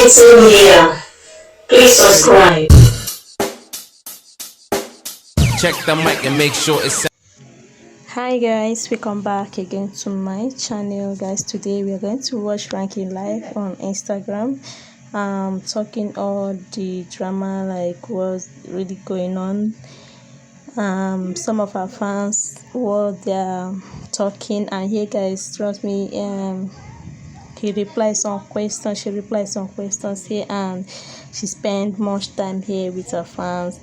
ENT Media. Please subscribe. Check the mic and make sure it's. Hi guys, welcome back again to my channel. Guys, today we are going to watch Ranking live on Instagram. Talking all the drama, like what's really going on. Some of our fans, what they're talking, and here guys, trust me, he replies some questions, she replies some questions here, and she spent much time here with her fans,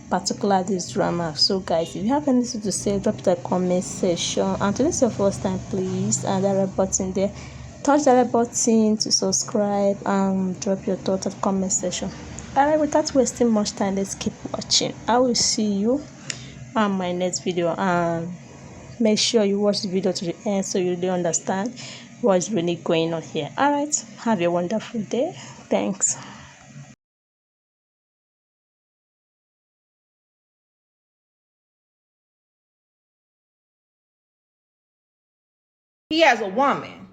particular this drama. So guys, if you have anything to say, drop the comment section, and to this your first time, please, and that red button there, touch the red button to subscribe and drop your thoughts at the comment section. Alright, without wasting much time, let's keep watching. I will see you on my next video, and make sure you watch the video to the end so you really understand what's really going on here. Alright, have a wonderful day. Thanks. He as a woman.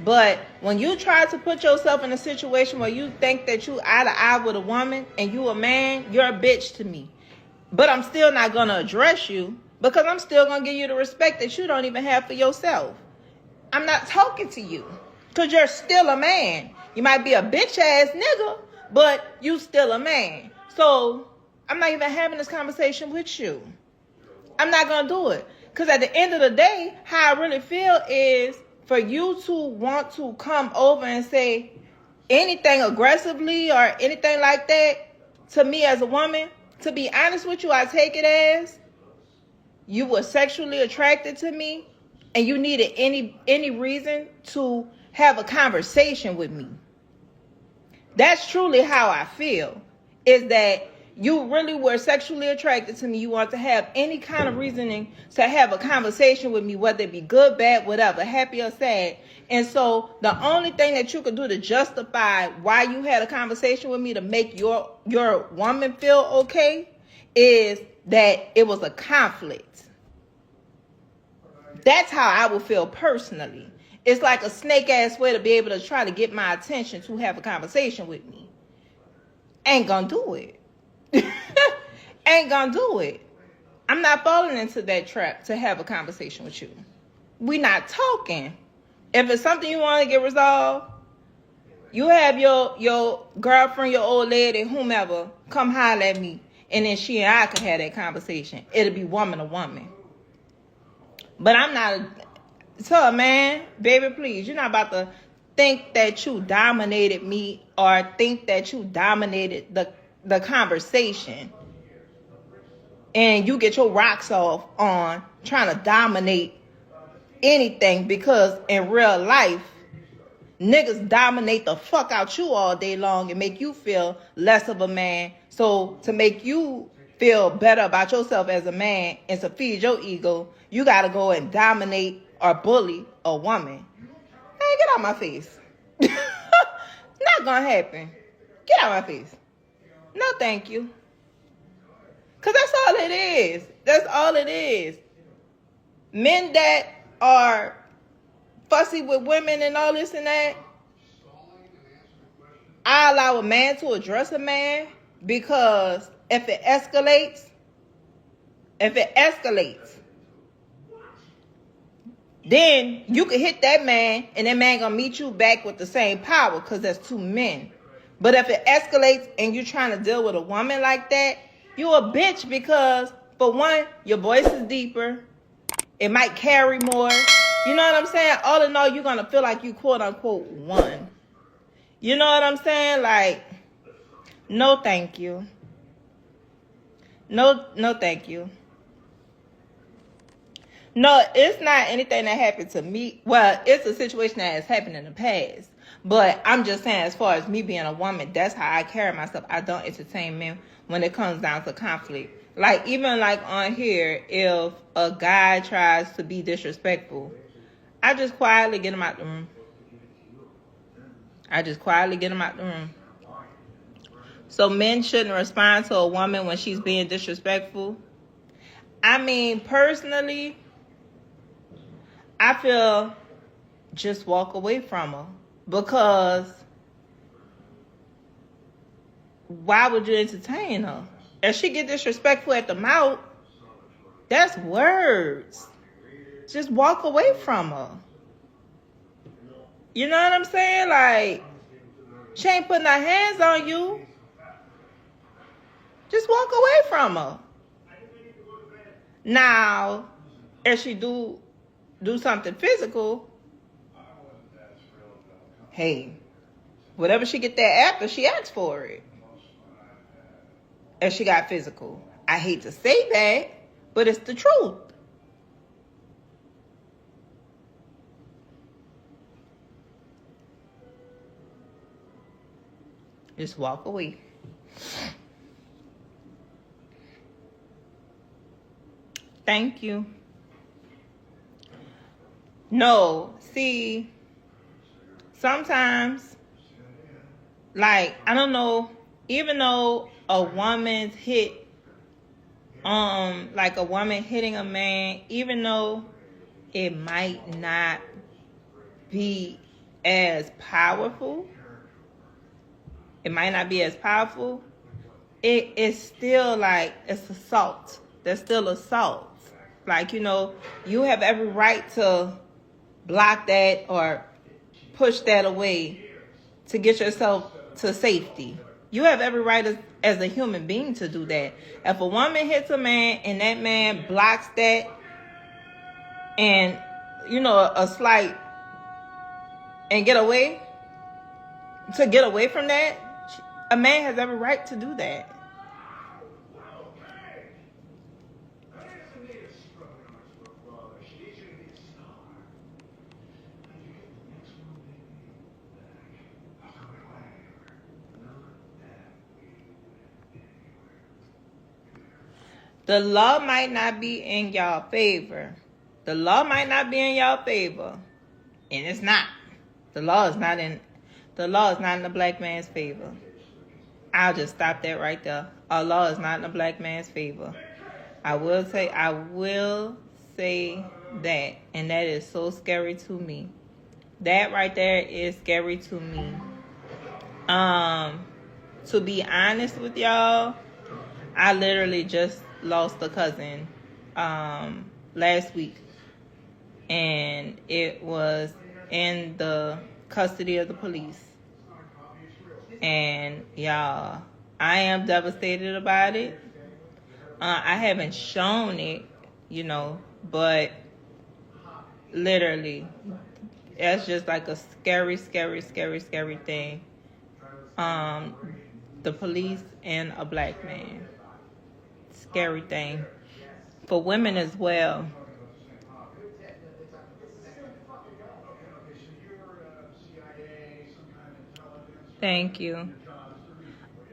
But when you try to put yourself in a situation where you think that you eye to eye with a woman and you a man, you're a bitch to me. But I'm still not going to address you because I'm still going to give you the respect that you don't even have for yourself. I'm not talking to you because you're still a man. You might be a bitch ass nigga, but you still a man. So I'm not even having this conversation with you. I'm not going to do it. Because at the end of the day, how I really feel is for you to want to come over and say anything aggressively or anything like that to me as a woman. To be honest with you, I take it as you were sexually attracted to me and you needed any reason to have a conversation with me. That's truly how I feel, is that you really were sexually attracted to me. You want to have any kind of reasoning to have a conversation with me, whether it be good, bad, whatever, happy or sad. And so the only thing that you could do to justify why you had a conversation with me to make your woman feel okay is that it was a conflict. That's how I would feel personally. It's like a snake ass way to be able to try to get my attention to have a conversation with me. Ain't gonna do it. Ain't gonna do it. I'm not falling into that trap to have a conversation with you. We not talking. If it's something you want to get resolved, you have your girlfriend, your old lady, whomever, come holler at me, and then she and I can have that conversation. It'll be woman to woman. But I'm not. So, man, baby, please, you're not about to think that you dominated me or think that you dominated the conversation and you get your rocks off on trying to dominate anything, because in real life, niggas dominate the fuck out you all day long and make you feel less of a man. So to make you feel better about yourself as a man and to feed your ego, you got to go and dominate or bully a woman. Hey, get out my face. Not gonna happen. Get out my face. No, thank you. Because that's all it is. That's all it is. Men that are fussy with women and all this and that, I allow a man to address a man, because if it escalates, then you can hit that man and that man gonna meet you back with the same power, because that's two men. But if it escalates and you're trying to deal with a woman like that, you a bitch, because for one, your voice is deeper. It might carry more. You know what I'm saying? All in all, you're gonna feel like you quote unquote won. You know what I'm saying? Like, no thank you. No thank you. No, it's not anything that happened to me. Well, it's a situation that has happened in the past. But I'm just saying, as far as me being a woman, that's how I carry myself. I don't entertain men when it comes down to conflict. Like, even like on here, if a guy tries to be disrespectful, I just quietly get him out the room. So men shouldn't respond to a woman when she's being disrespectful. I mean, personally, I feel just walk away from her, because why would you entertain her? If she get disrespectful at the mouth, that's words. Just walk away from her. You know what I'm saying? Like, she ain't putting her hands on you. Just walk away from her. Now, if she do something physical, hey, whatever she get that after, she asks for it. If she got physical. I hate to say that, but it's the truth. Just walk away. Thank you. No, see, sometimes, like, I don't know, even though a woman's hit, like a woman hitting a man, even though it might not be as powerful, it is still like, it's assault. There's still assault. Like, you know, you have every right to block that or push that away to get yourself to safety. You have every right as a human being to do that. If a woman hits a man and that man blocks that and, you know, a slight and get away from that, a man has every right to do that. The law might not be in y'all favor. And it's not. The law is not in the black man's favor. I'll just stop that right there. Our law is not in the black man's favor. I will say that, and that is so scary to me. That right there is scary to me. To be honest with y'all, I literally just lost a cousin last week, and it was in the custody of the police. And y'all, I am devastated about it. I haven't shown it, you know, but literally, that's just like a scary, scary, scary, scary thing. The police and a black man. Scary thing. For women as well. Thank you.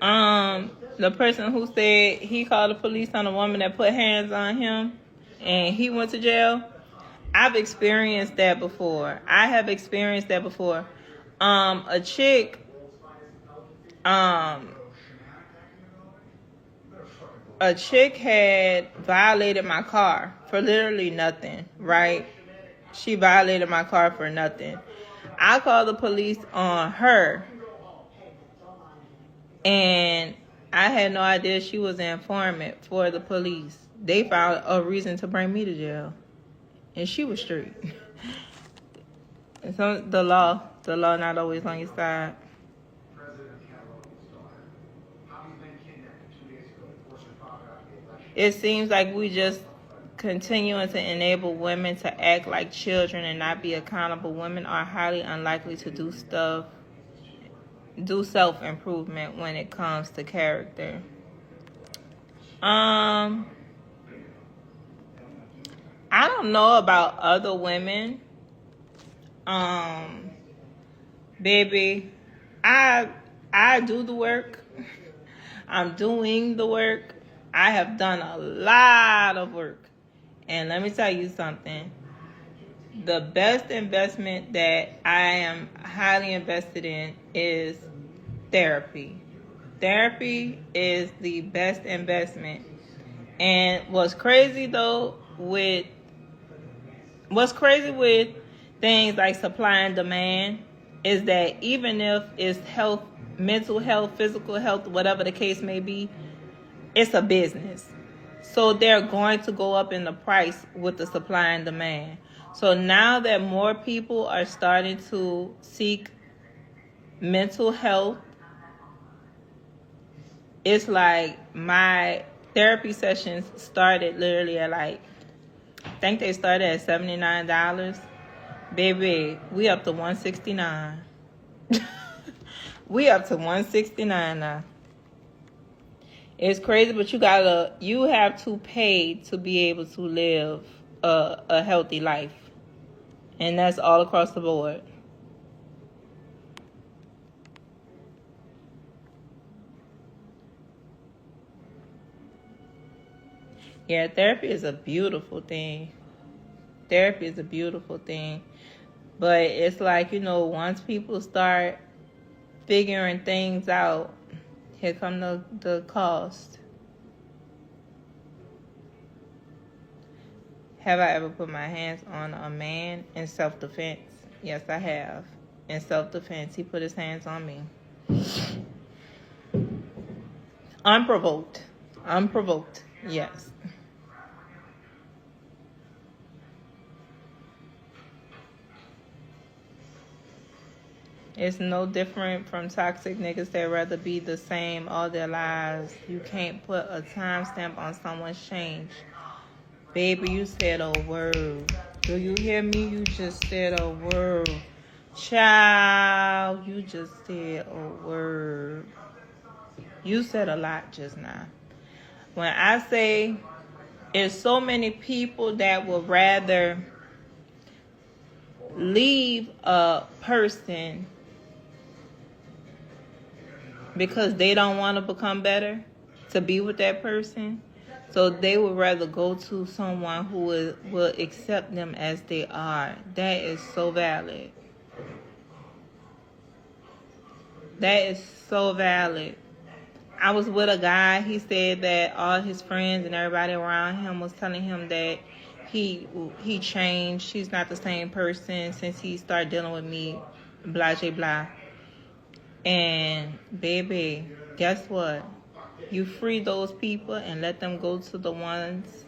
The person who said he called the police on a woman that put hands on him and he went to jail. I've experienced that before. A chick had violated my car for literally nothing, right? She violated my car for nothing. I called the police on her, and I had no idea she was an informant for the police. They found a reason to bring me to jail, and she was straight. And so the law not always on your side. It seems like we just continuing to enable women to act like children and not be accountable. Women are highly unlikely to do self-improvement when it comes to character. I don't know about other women. Baby, I do the work. I'm doing the work. I have done a lot of work. And let me tell you something. The best investment that I am highly invested in is therapy. Therapy is the best investment. And what's crazy with things like supply and demand is that even if it's health mental health, physical health, whatever the case may be, it's a business. So they're going to go up in the price with the supply and demand. So now that more people are starting to seek mental health, it's like my therapy sessions started literally at like, I think they started at $79. Baby, we up to $169. We up to $169 now. It's crazy, but you have to pay to be able to live a healthy life. And that's all across the board. Yeah, therapy is a beautiful thing. Therapy is a beautiful thing. But it's like, once people start figuring things out, here come the cost. Have I ever put my hands on a man in self-defense? Yes, I have. In self-defense, he put his hands on me. Unprovoked. Unprovoked, yes. It's no different from toxic niggas that rather be the same all their lives. You can't put a timestamp on someone's change. Baby, you said a word. Do you hear me? You just said a word. Child, you just said a word. You said a lot just now. When I say there's so many people that would rather leave a person because they don't want to become better, to be with that person. So they would rather go to someone who will accept them as they are. That is so valid. That is so valid. I was with a guy. He said that all his friends and everybody around him was telling him that he changed. He's not the same person since he started dealing with me, blah, blah, blah. And baby, guess what? You free those people and let them go to the ones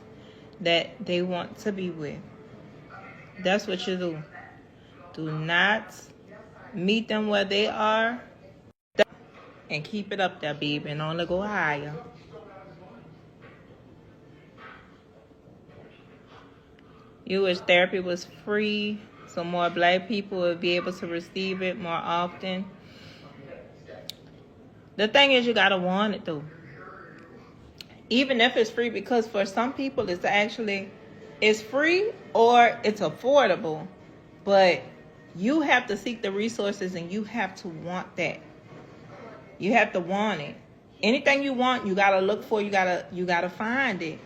that they want to be with. That's what you do. Do not meet them where they are and keep it up there, baby, and only go higher. You wish therapy was free so more black people would be able to receive it more often. The thing is, you gotta want it though. Even if it's free, because for some people it's free or it's affordable, but you have to seek the resources and you have to want that. You have to want it. Anything you want, you gotta look for. You gotta find it.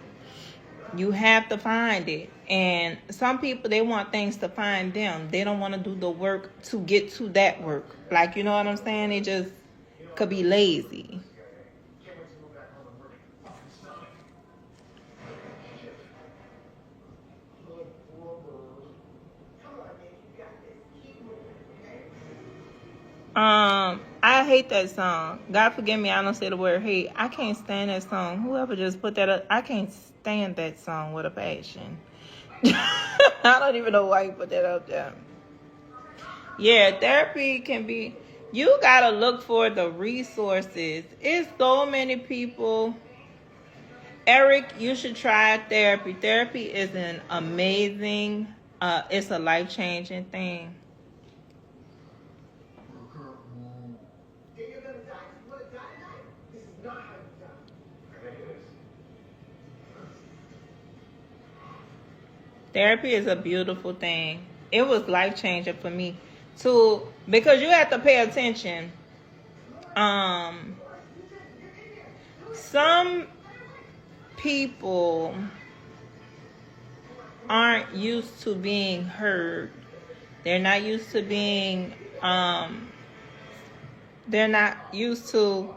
You have to find it. And some people, they want things to find them. They don't want to do the work to get to that work. Like, you know what I'm saying? They just could be lazy. I hate that song. God forgive me, I don't say the word hate. I can't stand that song. Whoever just put that up, I can't stand that song with a passion. I don't even know why you put that up there. Yeah, therapy can be, you gotta look for the resources. It's so many people. Eric, you should try therapy. Therapy is an amazing, it's a life-changing thing. Therapy is a beautiful thing. It was life-changing for me too, because you have to pay attention. Some people aren't used to being heard. They're not used to being, they're not used to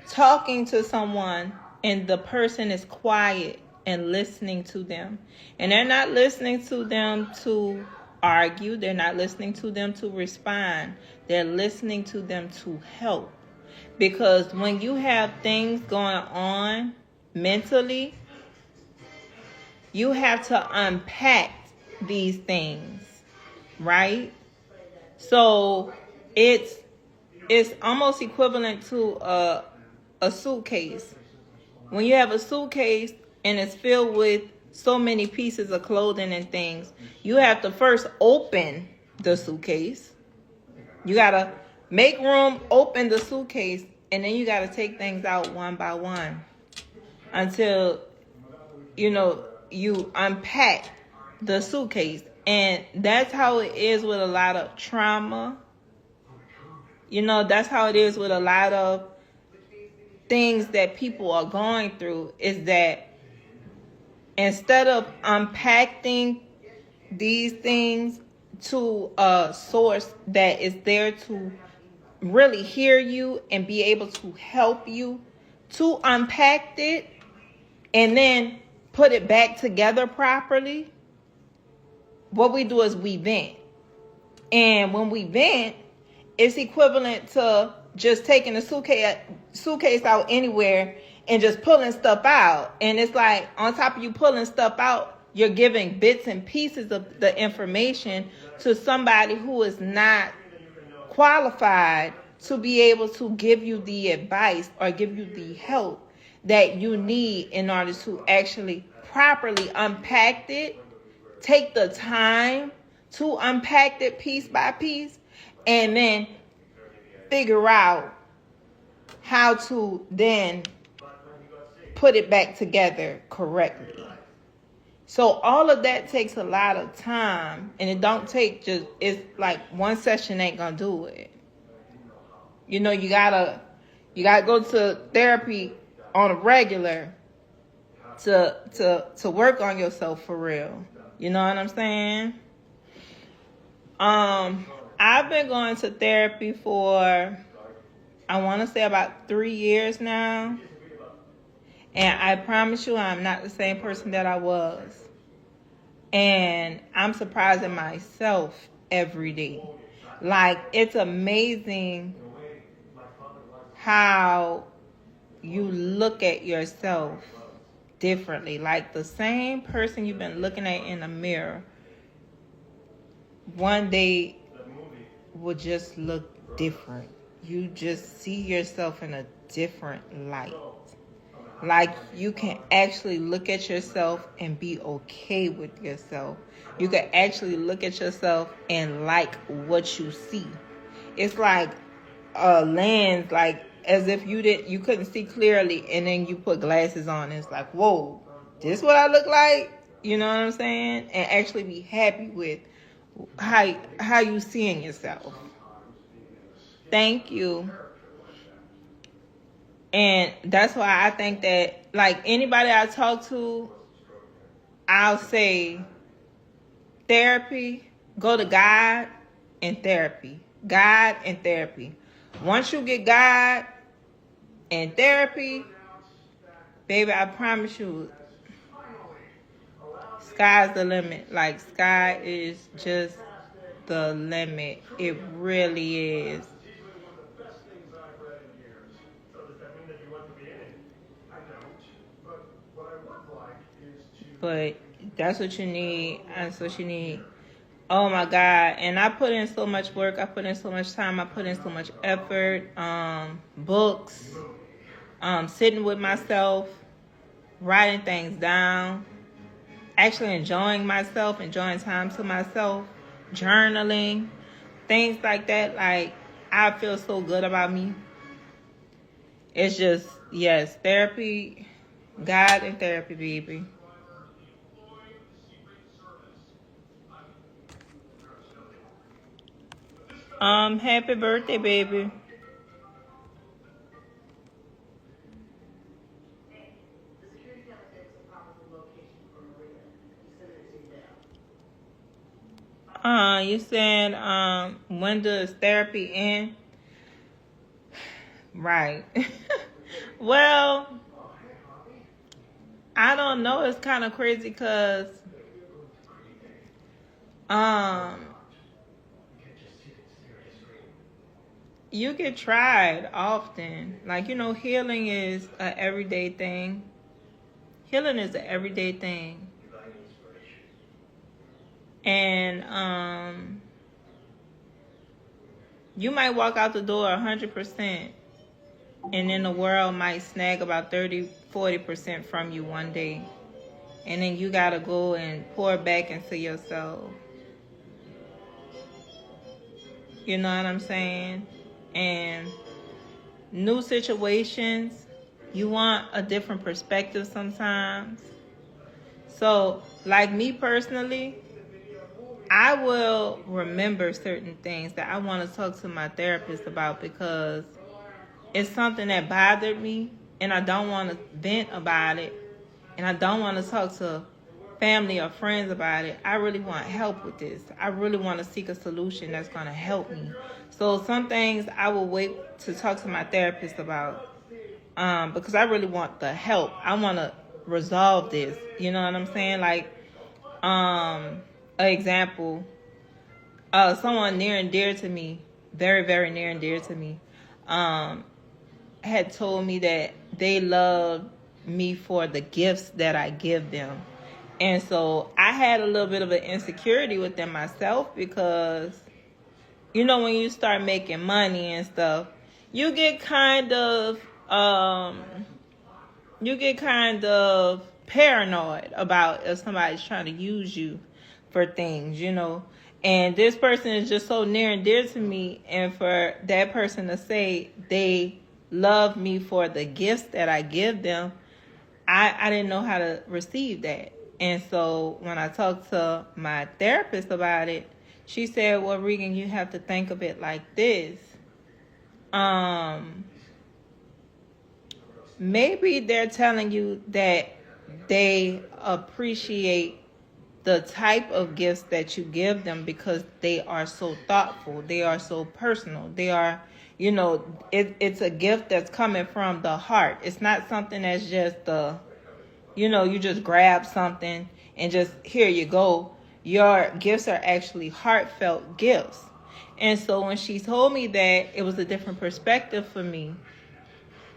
talking to someone and the person is quiet and listening to them. And they're not listening to them to argue. They're not listening to them to respond. They're listening to them to help. Because when you have things going on mentally, you have to unpack these things, right? So it's almost equivalent to a suitcase. When you have a suitcase and it's filled with so many pieces of clothing and things, you have to first open the suitcase. You gotta make room, open the suitcase, and then you gotta take things out one by one until you unpack the suitcase. And that's how it is with a lot of trauma. That's how it is with a lot of things that people are going through, is that instead of unpacking these things to a source that is there to really hear you and be able to help you to unpack it and then put it back together properly, what we do is we vent. And when we vent, it's equivalent to just taking a suitcase out anywhere and just pulling stuff out. And it's like, on top of you pulling stuff out, you're giving bits and pieces of the information to somebody who is not qualified to be able to give you the advice or give you the help that you need in order to actually properly unpack it. Take the time to unpack it piece by piece, and then figure out how to then put it back together correctly. So all of that takes a lot of time, and it don't take it's like one session ain't gonna do it. You gotta go to therapy on a regular to work on yourself for real. You know what I'm saying? I've been going to therapy for, I want to say, about 3 years now. And I promise you, I'm not the same person that I was. And I'm surprising myself every day. Like, it's amazing how you look at yourself differently. Like, the same person you've been looking at in the mirror, one day will just look different. You just see yourself in a different light. Like, you can actually look at yourself and be okay with yourself. You can actually look at yourself and like what you see. It's like a lens, like as if you couldn't see clearly, and then you put glasses on and it's like, whoa, this what I look like? You know what I'm saying? And actually be happy with how you seeing yourself. Thank you. And that's why I think that, like, anybody I talk to, I'll say therapy, go to God and therapy. God and therapy. Once you get God and therapy, baby, I promise you, sky's the limit. Like, sky is just the limit. It really is. But that's what you need. That's what you need. Oh my God. And I put in so much work. I put in so much time. I put in so much effort. Books. Sitting with myself. Writing things down. Actually enjoying myself. Enjoying time to myself. Journaling. Things like that. Like, I feel so good about me. It's just, yes, therapy. God and therapy, baby. Happy birthday, baby. You said, when does therapy end? Right. Well, I don't know. It's kind of crazy because, you get tried often. Like, healing is an everyday thing. Healing is an everyday thing. And you might walk out the door 100%, and then the world might snag about 30-40% from you one day. And then you gotta go and pour back into yourself. You know what I'm saying? And new situations, you want a different perspective sometimes. So, like me personally, I will remember certain things that I want to talk to my therapist about because it's something that bothered me and I don't want to vent about it and I don't want to talk to family or friends about it. I really want help with this. I really want to seek a solution that's going to help me. So some things I will wait to talk to my therapist about because I really want the help. I want to resolve this. You know what I'm saying? Like, an example, someone near and dear to me, very, very near and dear to me, had told me that they love me for the gifts that I give them. And so I had a little bit of an insecurity within myself because, when you start making money and stuff, you get kind of paranoid about if somebody's trying to use you for things, And this person is just so near and dear to me, and for that person to say they love me for the gifts that I give them, I didn't know how to receive that. And so when I talked to my therapist about it, she said, well, Regan, you have to think of it like this. Maybe they're telling you that they appreciate the type of gifts that you give them because they are so thoughtful. They are so personal. They are, it's a gift that's coming from the heart. It's not something that's just you just grab something and just, here you go. Your gifts are actually heartfelt gifts. And so when she told me that, it was a different perspective for me.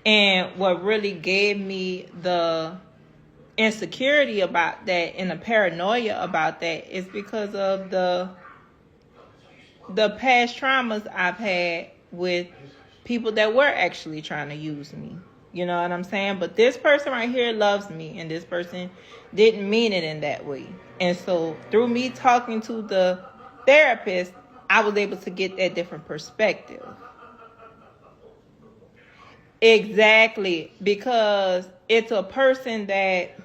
And what really gave me the insecurity about that and the paranoia about that is because of the past traumas I've had with people that were actually trying to use me. You know what I'm saying? But this person right here loves me, and this person didn't mean it in that way. And so through me talking to the therapist, I was able to get that different perspective. Exactly, because it's a person that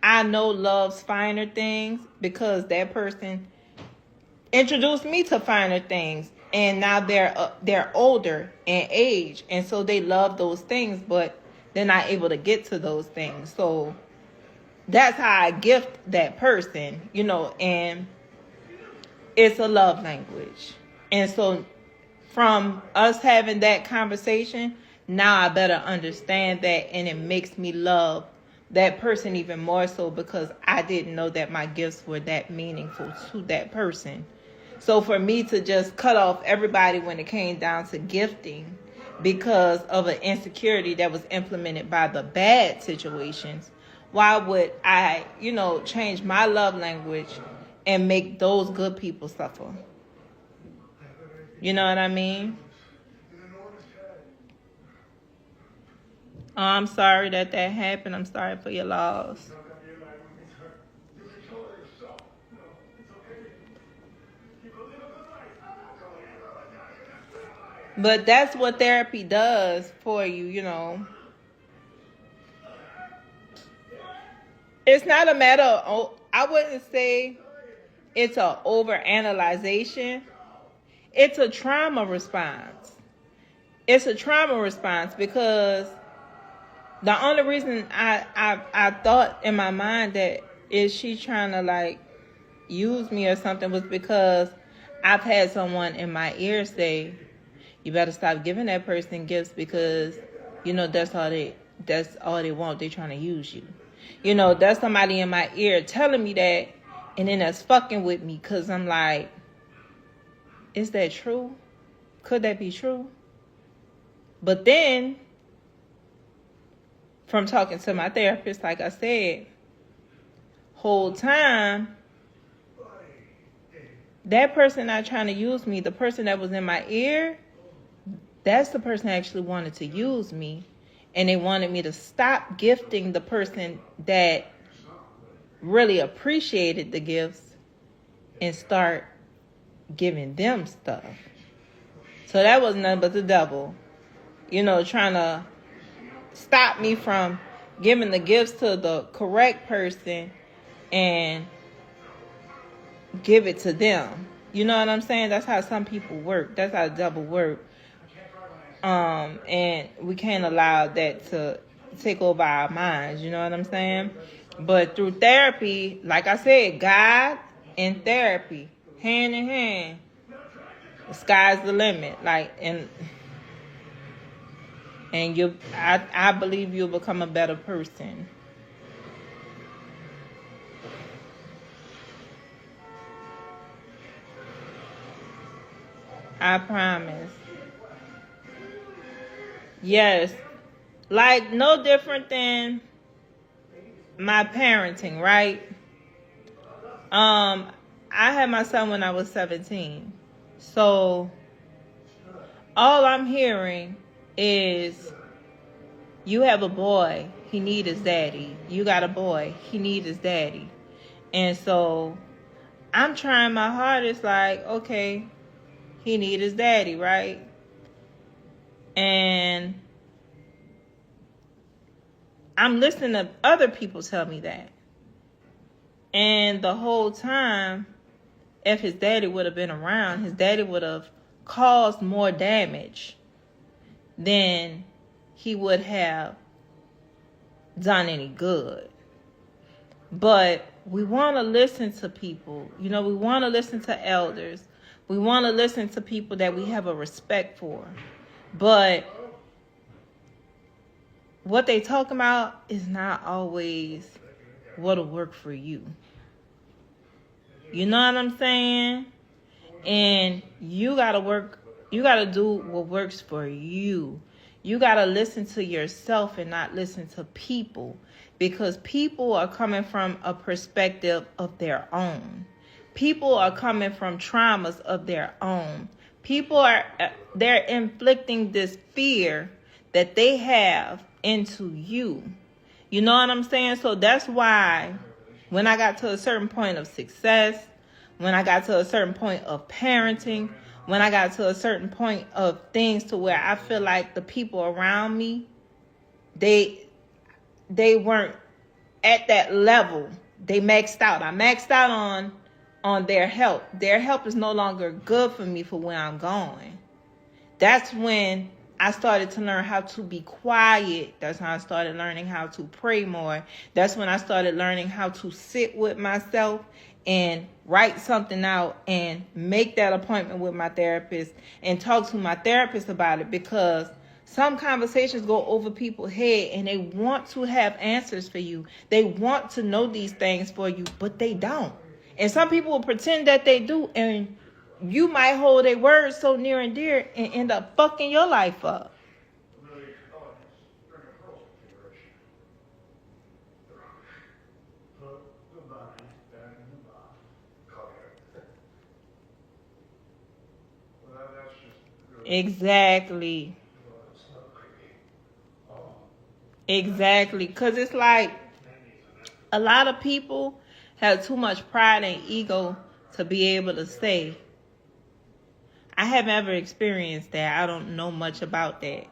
I know loves finer things because that person introduced me to finer things. And now they're older in age, and so they love those things, but they're not able to get to those things. So that's how I gift that person, and it's a love language. And so from us having that conversation, now I better understand that, and it makes me love that person even more so because I didn't know that my gifts were that meaningful to that person. So for me to just cut off everybody when it came down to gifting because of an insecurity that was implemented by the bad situations, why would I, change my love language and make those good people suffer? You know what I mean? Oh, I'm sorry that happened. I'm sorry for your loss. But that's what therapy does for you, It's not a matter of, I wouldn't say it's an overanalyzation. It's a trauma response. It's a trauma response because the only reason I thought in my mind that is she trying to use me or something was because I've had someone in my ear say, you better stop giving that person gifts because, that's all they want. They're trying to use you. That's somebody in my ear telling me that, and then that's fucking with me because I'm like, is that true? Could that be true? But then, from talking to my therapist, like I said, whole time, that person not trying to use me, the person that was in my ear, that's the person that actually wanted to use me. And they wanted me to stop gifting the person that really appreciated the gifts and start giving them stuff. So that was nothing but the devil, trying to stop me from giving the gifts to the correct person and give it to them. You know what I'm saying? That's how some people work. That's how the devil work. And we can't allow that to take over our minds. You know what I'm saying? But through therapy, like I said, God and therapy, hand in hand, the sky's the limit. I believe you'll become a better person. I promise. Yes. Like, no different than my parenting, right? I had my son when I was 17. So all I'm hearing is, you have a boy, he need his daddy. You got a boy, he need his daddy. And so I'm trying my hardest, like, okay, he need his daddy, right? And I'm listening to other people tell me that. And the whole time, if his daddy would have been around, his daddy would have caused more damage than he would have done any good. But we want to listen to people. We want to listen to elders. We want to listen to people that we have a respect for. But what they talk about is not always what'll work for you. You know what I'm saying? And you got to do what works for you. You got to listen to yourself and not listen to people, because people are coming from a perspective of their own. People are coming from traumas of their own. They're inflicting this fear that they have into you. You know what I'm saying? So that's why when I got to a certain point of success, when I got to a certain point of parenting, when I got to a certain point of things to where I feel like the people around me, they weren't at that level. They maxed out. I maxed out on their help. Their help is no longer good for me for where I'm going. That's when I started to learn how to be quiet. That's how I started learning how to pray more. That's when I started learning how to sit with myself and write something out and make that appointment with my therapist and talk to my therapist about it, because some conversations go over people's head and they want to have answers for you. They want to know these things for you, but they don't. And some people will pretend that they do, and you might hold their words so near and dear and end up fucking your life up. Exactly. Because it's like a lot of people have too much pride and ego to be able to say, I haven't ever experienced that. I don't know much about that.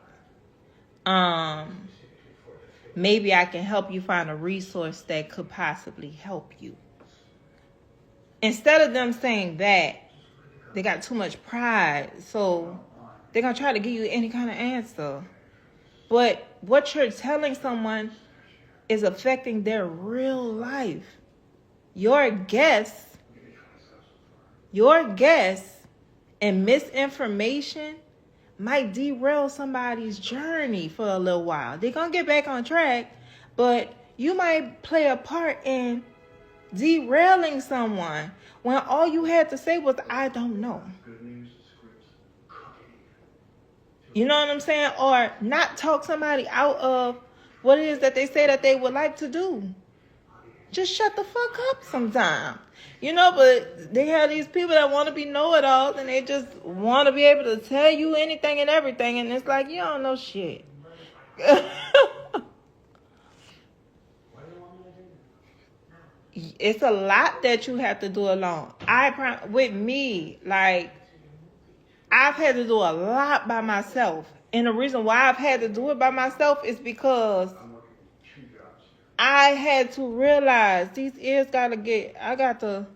Maybe I can help you find a resource that could possibly help you. Instead of them saying that, they got too much pride. So they're going to try to give you any kind of answer. But what you're telling someone is affecting their real life. Your guess and misinformation might derail somebody's journey for a little while. They're going to get back on track, but you might play a part in derailing someone when all you had to say was, I don't know. You know what I'm saying? Or not talk somebody out of what it is that they say that they would like to do. Just shut the fuck up sometimes. You know, but they have these people that want to be know-it-alls, and they just want to be able to tell you anything and everything, and it's like, you don't know shit. It's a lot that you have to do alone. With me, like, I've had to do a lot by myself. And the reason why I've had to do it by myself is because I had to realize these ears I got to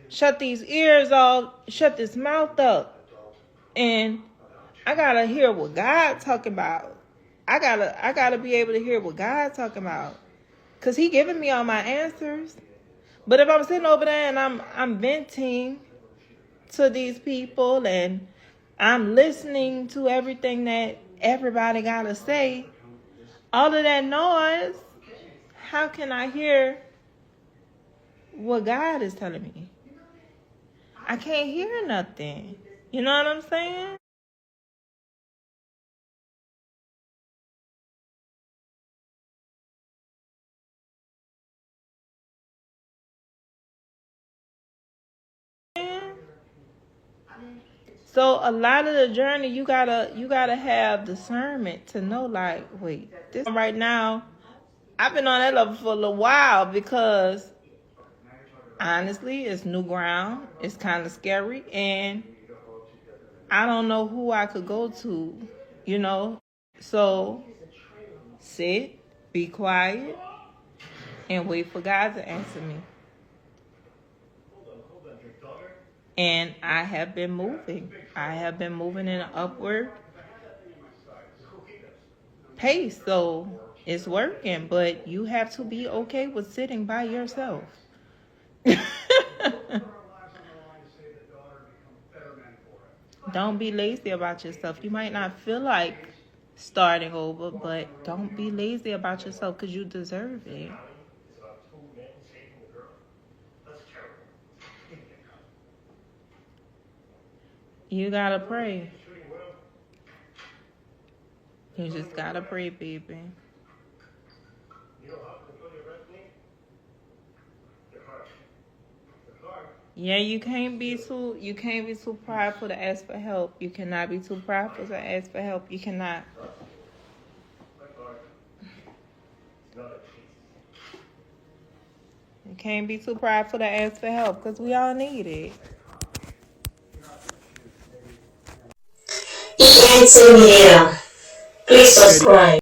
shut these ears off, shut this mouth up. And I got to hear what God's talking about. I gotta be able to hear what God's talking about. Cause He giving me all my answers. But if I'm sitting over there and I'm venting to these people and I'm listening to everything that everybody gotta say, all of that noise, how can I hear what God is telling me? I can't hear nothing. You know what I'm saying? So a lot of the journey, you gotta have discernment to know, like, wait, this right now, I've been on that level for a little while because honestly, it's new ground. It's kind of scary, and I don't know who I could go to, you know. So sit, be quiet, and wait for God to answer me. And I have been moving. I have been moving in an upward pace. So it's working. But you have to be okay with sitting by yourself. Don't be lazy about yourself. You might not feel like starting over, but don't be lazy about yourself because you deserve it. You gotta pray. You just gotta pray, baby. Yeah, you can't be too prideful to ask for help. You cannot be too prideful to ask for help. You cannot. You can't be too prideful to ask for help because we all need it. ENT Media. Please subscribe.